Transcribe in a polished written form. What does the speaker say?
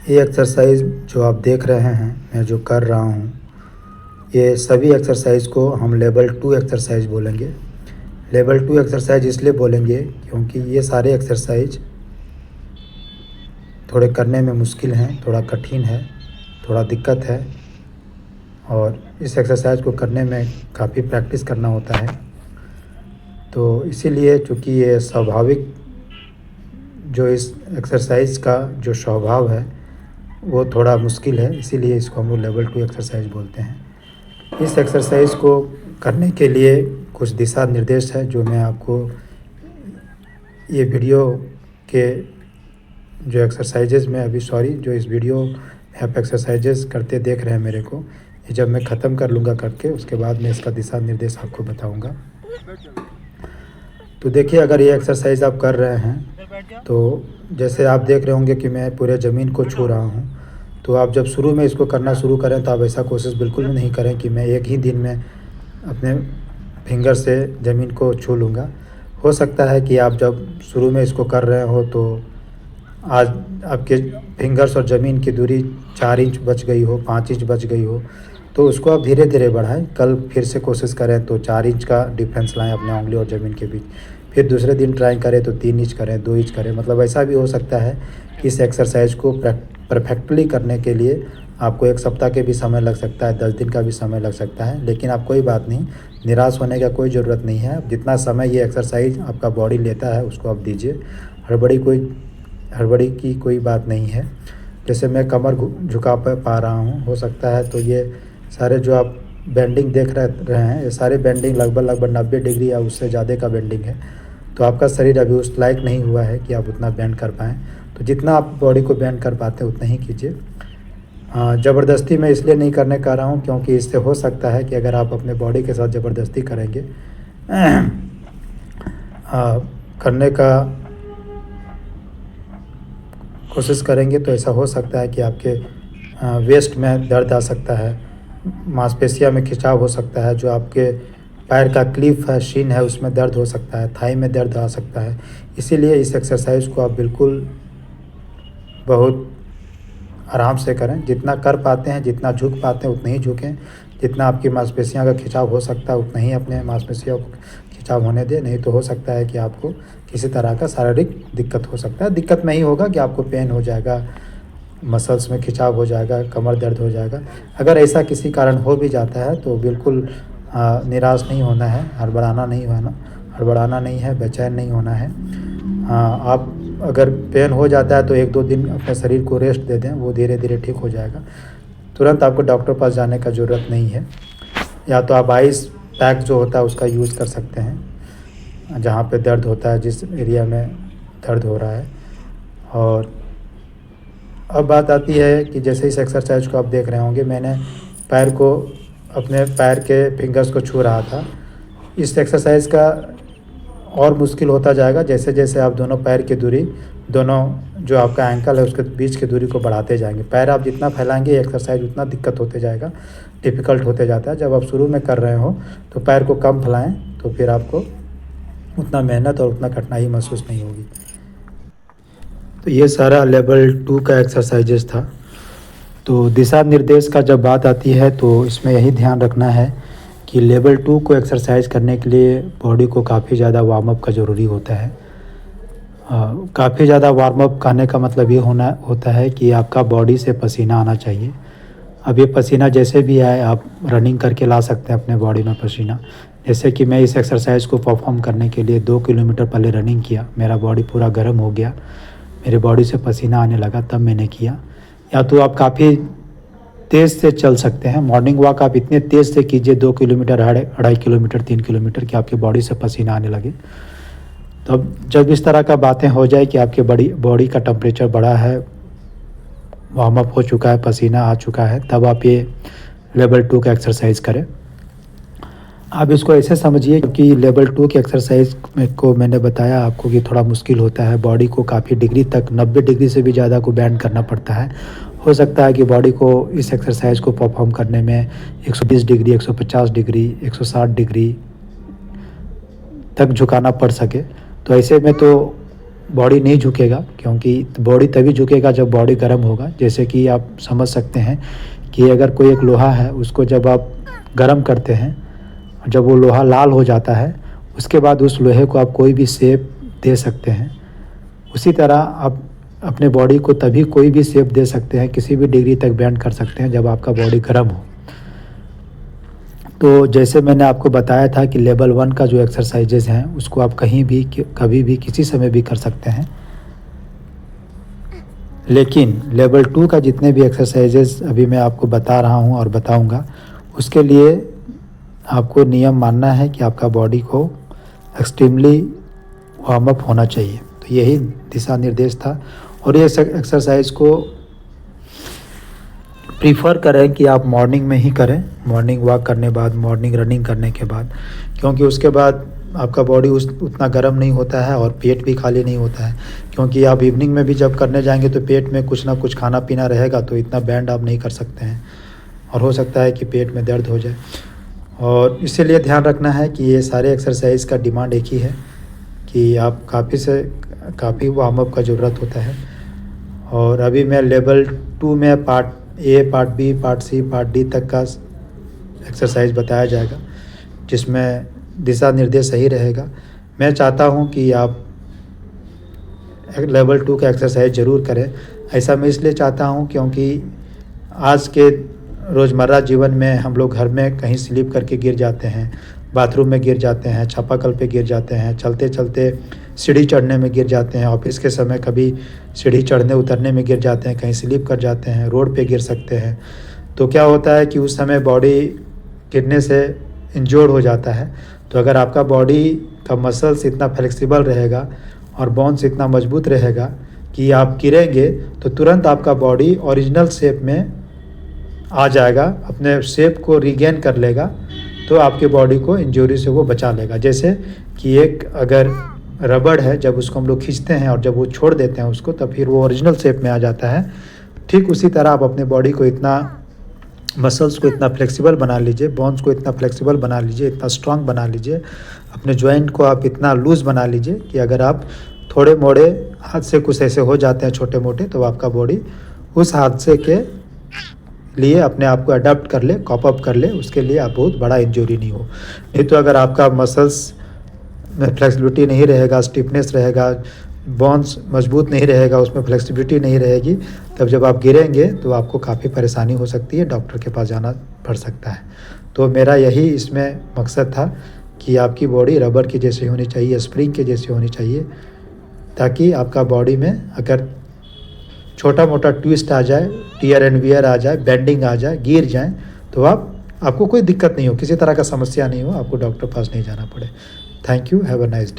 ये एक्सरसाइज जो आप देख रहे हैं मैं जो कर रहा हूँ, ये सभी एक्सरसाइज को हम लेवल 2 एक्सरसाइज बोलेंगे। लेवल 2 एक्सरसाइज इसलिए बोलेंगे क्योंकि ये सारे एक्सरसाइज थोड़े करने में मुश्किल हैं, थोड़ा कठिन है, थोड़ा दिक्कत है और इस एक्सरसाइज को करने में काफ़ी प्रैक्टिस करना होता है। तो इसीलिए चूँकि ये स्वाभाविक जो इस एक्सरसाइज का जो स्वभाव है वो थोड़ा मुश्किल है, इसीलिए इसको हम लोग लेवल 2 एक्सरसाइज बोलते हैं। इस एक्सरसाइज को करने के लिए कुछ दिशा निर्देश है जो मैं आपको ये वीडियो के जो एक्सरसाइजेज में जो इस वीडियो में आप एक्सरसाइजेज करते देख रहे हैं मेरे को, ये जब मैं ख़त्म कर लूँगा करके उसके बाद मैं इसका दिशा निर्देश आपको बताऊँगा। तो देखिए, अगर ये एक्सरसाइज आप कर रहे हैं तो जैसे आप देख रहे होंगे कि मैं पूरे ज़मीन को छू रहा हूँ। तो आप जब शुरू में इसको करना शुरू करें तो आप ऐसा कोशिश बिल्कुल भी नहीं करें कि मैं एक ही दिन में अपने फिंगर से ज़मीन को छू लूँगा। हो सकता है कि आप जब शुरू में इसको कर रहे हो तो आज आपके फिंगर्स और ज़मीन की दूरी 4 इंच बच गई हो, 5 इंच बच गई हो, तो उसको आप धीरे धीरे बढ़ाएं। कल फिर से कोशिश करें तो 4 इंच का डिफरेंस लाएं अपने उंगली और ज़मीन के बीच। फिर दूसरे दिन ट्राई करें तो 3 इंच करें, 2 इंच करें। मतलब ऐसा भी हो सकता है कि इस एक्सरसाइज को परफेक्टली करने के लिए आपको 1 सप्ताह के भी समय लग सकता है, 10 दिन का भी समय लग सकता है। लेकिन आप कोई बात नहीं, निराश होने का कोई ज़रूरत नहीं है। जितना समय ये एक्सरसाइज आपका बॉडी लेता है उसको आप दीजिए। हड़बड़ी की कोई बात नहीं है। जैसे मैं कमर झुका पा रहा हूँ, हो सकता है तो ये सारे जो आप बेंडिंग देख रहे हैं, ये सारे बेंडिंग लगभग 90 डिग्री या उससे ज़्यादा का बेंडिंग है। तो आपका शरीर अभी उस लायक नहीं हुआ है कि आप उतना बेंड कर पाएँ। तो जितना आप बॉडी को बेंड कर पाते हैं उतना ही कीजिए। ज़बरदस्ती मैं इसलिए नहीं करने का रहा हूँ क्योंकि इससे हो सकता है कि अगर आप अपने बॉडी के साथ ज़बरदस्ती करेंगे करने का कोशिश करेंगे तो ऐसा हो सकता है कि आपके वेस्ट में दर्द आ सकता है, मांसपेशियों में खिंचाव हो सकता है, जो आपके पैर का क्लिफ है, शिन है, उसमें दर्द हो सकता है, थाई में दर्द आ सकता है। इसीलिए इस एक्सरसाइज को आप बिल्कुल बहुत आराम से करें। जितना कर पाते हैं, जितना झुक पाते हैं उतना ही झुकें। जितना आपकी मांसपेशियों का खिंचाव हो सकता है उतना ही अपने मांसपेशियों को खिंचाव होने दें। नहीं तो हो सकता है कि आपको किसी तरह का शारीरिक दिक्कत हो सकता है। दिक्कत में ही होगा कि आपको पेन हो जाएगा, मसल्स में खिंचाव हो जाएगा, कमर दर्द हो जाएगा। अगर ऐसा किसी कारण हो भी जाता है तो बिल्कुल निराश नहीं होना है, हड़बड़ाना नहीं है, बेचैन नहीं होना है। आप अगर पेन हो जाता है तो 1-2 दिन अपने शरीर को रेस्ट दे दें, वो धीरे धीरे ठीक हो जाएगा। तुरंत आपको डॉक्टर पास जाने का ज़रूरत नहीं है। या तो आप आइस पैक जो होता है उसका यूज़ कर सकते हैं जहाँ पे दर्द होता है, जिस एरिया में दर्द हो रहा है। और अब बात आती है कि जैसे इस एक्सरसाइज को आप देख रहे होंगे, मैंने अपने पैर के फिंगर्स को छू रहा था। इस एक्सरसाइज का और मुश्किल होता जाएगा जैसे जैसे आप दोनों पैर की दूरी, दोनों जो आपका एंकल है उसके बीच की दूरी को बढ़ाते जाएंगे। पैर आप जितना फैलाएंगे एक्सरसाइज उतना दिक्कत होते जाएगा, डिफ़िकल्ट होते जाता है। जब आप शुरू में कर रहे हो तो पैर को कम फैलाएं, तो फिर आपको उतना मेहनत और उतना कठिनाई महसूस नहीं होगी। तो ये सारा लेवल 2 का एक्सरसाइजेस था। तो दिशा निर्देश का जब बात आती है तो इसमें यही ध्यान रखना है कि लेवल 2 को एक्सरसाइज करने के लिए बॉडी को काफ़ी ज़्यादा वार्म अप का ज़रूरी होता है। काफ़ी ज़्यादा वार्म अप करने का मतलब ये होता है कि आपका बॉडी से पसीना आना चाहिए। अब ये पसीना जैसे भी आए आप रनिंग करके ला सकते हैं अपने बॉडी में पसीना। जैसे कि मैं इस एक्सरसाइज को परफॉर्म करने के लिए 2 किलोमीटर पहले रनिंग किया, मेरा बॉडी पूरा गर्म हो गया, मेरे बॉडी से पसीना आने लगा, तब मैंने किया। या तो आप काफ़ी तेज़ से चल सकते हैं, मॉर्निंग वॉक आप इतने तेज़ से कीजिए 2 किलोमीटर, 2.5 किलोमीटर, 3 किलोमीटर कि आपकी बॉडी से पसीना आने लगे। तब जब इस तरह का बातें हो जाए कि आपके बॉडी का टेम्परेचर बढ़ा है, वार्म अप हो चुका है, पसीना आ चुका है, तब आप ये लेवल 2 का एक्सरसाइज करें। आप इसको ऐसे समझिए कि लेवल 2 की एक्सरसाइज को मैंने बताया आपको कि थोड़ा मुश्किल होता है। बॉडी को काफ़ी डिग्री तक, 90 डिग्री से भी ज़्यादा को बेंड करना पड़ता है। हो सकता है कि बॉडी को इस एक्सरसाइज को परफॉर्म करने में 120 डिग्री, 150 डिग्री, 160 डिग्री तक झुकाना पड़ सके। तो ऐसे में तो बॉडी नहीं झुकेगा, क्योंकि बॉडी तभी झुकेगा जब बॉडी गर्म होगा। जैसे कि आप समझ सकते हैं कि अगर कोई एक लोहा है, उसको जब आप गर्म करते हैं, जब वो लोहा लाल हो जाता है, उसके बाद उस लोहे को आप कोई भी शेप दे सकते हैं। उसी तरह आप अपने बॉडी को तभी कोई भी शेप दे सकते हैं, किसी भी डिग्री तक बेंड कर सकते हैं जब आपका बॉडी गर्म हो। तो जैसे मैंने आपको बताया था कि लेवल 1 का जो एक्सरसाइजेज़ हैं उसको आप कहीं भी कभी भी किसी समय भी कर सकते हैं। लेकिन लेवल 2 का जितने भी एक्सरसाइजेज़ अभी मैं आपको बता रहा हूँ और बताऊँगा, उसके लिए आपको नियम मानना है कि आपका बॉडी को एक्सट्रीमली वार्म अप होना चाहिए। तो यही दिशा निर्देश था। और ये एक्सरसाइज को प्रीफर करें कि आप मॉर्निंग में ही करें, मॉर्निंग वॉक करने बाद, मॉर्निंग रनिंग करने के बाद, क्योंकि उसके बाद आपका बॉडी उतना गर्म नहीं होता है और पेट भी खाली नहीं होता है। क्योंकि आप इवनिंग में भी जब करने जाएंगे तो पेट में कुछ ना कुछ खाना पीना रहेगा, तो इतना बैंड आप नहीं कर सकते हैं और हो सकता है कि पेट में दर्द हो जाए। और इसीलिए ध्यान रखना है कि ये सारे एक्सरसाइज का डिमांड एक ही है कि आप काफ़ी वार्म अप का ज़रूरत होता है। और अभी मैं लेवल 2 में part A, part B, part C, part D तक का एक्सरसाइज बताया जाएगा, जिसमें दिशा निर्देश सही रहेगा। मैं चाहता हूं कि आप लेवल 2 का एक्सरसाइज ज़रूर करें। ऐसा मैं इसलिए चाहता हूं क्योंकि आज के रोज़मर्रा जीवन में हम लोग घर में कहीं स्लिप करके गिर जाते हैं, बाथरूम में गिर जाते हैं, चापाकल पे गिर जाते हैं, चलते चलते सीढ़ी चढ़ने में गिर जाते हैं, ऑफिस के समय कभी सीढ़ी चढ़ने उतरने में गिर जाते हैं, कहीं स्लिप कर जाते हैं, रोड पे गिर सकते हैं। तो क्या होता है कि उस समय बॉडी गिरने से इंजर्ड हो जाता है। तो अगर आपका बॉडी का मसल्स इतना फ्लेक्सिबल रहेगा और बोन्स इतना मजबूत रहेगा कि आप गिरेंगे तो तुरंत आपका बॉडी ओरिजिनल शेप में आ जाएगा, अपने शेप को रीगेन कर लेगा, तो आपके बॉडी को इंजरी से वो बचा लेगा। जैसे कि एक अगर रबड़ है, जब उसको हम लोग खींचते हैं और जब वो छोड़ देते हैं उसको, तब फिर वो ओरिजिनल शेप में आ जाता है। ठीक उसी तरह आप अपने बॉडी को इतना, मसल्स को इतना फ्लेक्सिबल बना लीजिए, बोन्स को इतना फ्लेक्सिबल बना लीजिए, इतना स्ट्रांग बना लीजिए, अपने जॉइंट को आप इतना लूज़ बना लीजिए कि अगर आप थोड़े मोड़े हाथ से कुछ ऐसे हो जाते हैं छोटे मोटे, तो आपका बॉडी उस हादसे के लिए अपने आप को अडाप्ट कर ले, कॉप अप कर ले, उसके लिए आप बहुत बड़ा इंजरी नहीं हो। नहीं तो अगर आपका मसल्स में फ्लेक्सिबिलिटी नहीं रहेगा, स्टिफनेस रहेगा, बोन्स मजबूत नहीं रहेगा, उसमें फ्लेक्सिबिलिटी नहीं रहेगी, तब जब आप गिरेंगे तो आपको काफ़ी परेशानी हो सकती है, डॉक्टर के पास जाना पड़ सकता है। तो मेरा यही इसमें मकसद था कि आपकी बॉडी रबर की जैसी होनी चाहिए, स्प्रिंग के जैसी होनी चाहिए, ताकि आपका बॉडी में अगर छोटा मोटा ट्विस्ट आ जाए, टियर एंड वियर आ जाए, बेंडिंग आ जाए, गिर जाए, तो आपको कोई दिक्कत नहीं हो, किसी तरह का समस्या नहीं हो, आपको डॉक्टर पास नहीं जाना पड़े। Thank you, have a nice day.